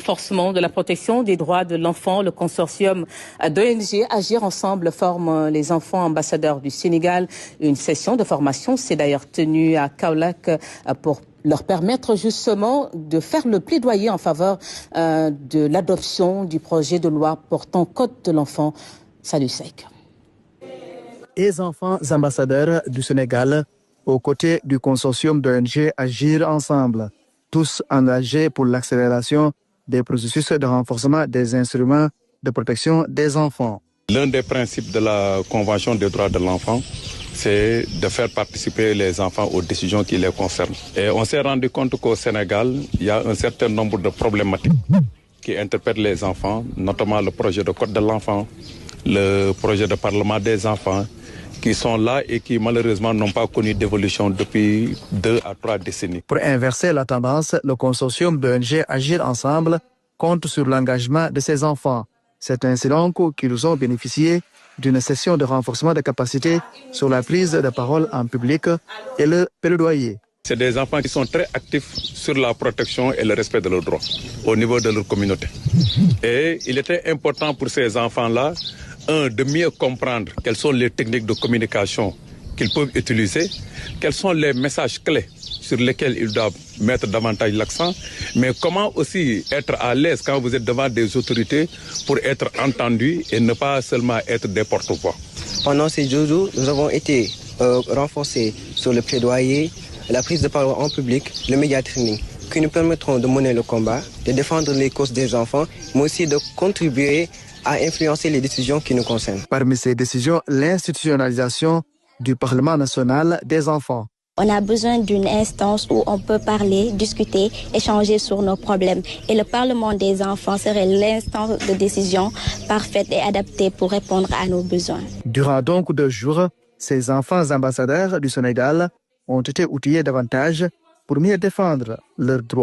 Renforcement de la protection des droits de l'enfant, le consortium d'ONG Agir Ensemble forme les enfants ambassadeurs du Sénégal. Une session de formation s'est d'ailleurs tenue à Kaolack pour leur permettre justement de faire le plaidoyer en faveur de l'adoption du projet de loi portant code de l'enfant. Salut Sek. Les enfants ambassadeurs du Sénégal aux côtés du consortium d'ONG Agir Ensemble, tous engagés pour l'accélération des processus de renforcement des instruments de protection des enfants. L'un des principes de la Convention des droits de l'enfant, c'est de faire participer les enfants aux décisions qui les concernent. Et on s'est rendu compte qu'au Sénégal, il y a un certain nombre de problématiques qui interpellent les enfants, notamment le projet de code de l'enfant, le projet de parlement des enfants, qui sont là et qui malheureusement n'ont pas connu d'évolution depuis 2 à 3 décennies. Pour inverser la tendance, le consortium d'ONG Agir Ensemble compte sur l'engagement de ces enfants. C'est ainsi donc qu'ils ont bénéficié d'une session de renforcement de capacités sur la prise de parole en public et le plaidoyer. C'est des enfants qui sont très actifs sur la protection et le respect de leurs droits au niveau de leur communauté. Et il était important pour ces enfants-là, de mieux comprendre quelles sont les techniques de communication qu'ils peuvent utiliser, quels sont les messages clés sur lesquels ils doivent mettre davantage l'accent, mais comment aussi être à l'aise quand vous êtes devant des autorités pour être entendus et ne pas seulement être des porte-voix. Pendant ces 2 jours, nous avons été renforcés sur le plaidoyer, la prise de parole en public, le média training, qui nous permettront de mener le combat, de défendre les causes des enfants, mais aussi de contribuer à influencer les décisions qui nous concernent. Parmi ces décisions, l'institutionnalisation du Parlement national des enfants. On a besoin d'une instance où on peut parler, discuter, échanger sur nos problèmes. Et le Parlement des enfants serait l'instance de décision parfaite et adaptée pour répondre à nos besoins. Durant donc 2 jours, ces enfants ambassadeurs du Sénégal ont été outillés davantage pour mieux défendre leurs droits.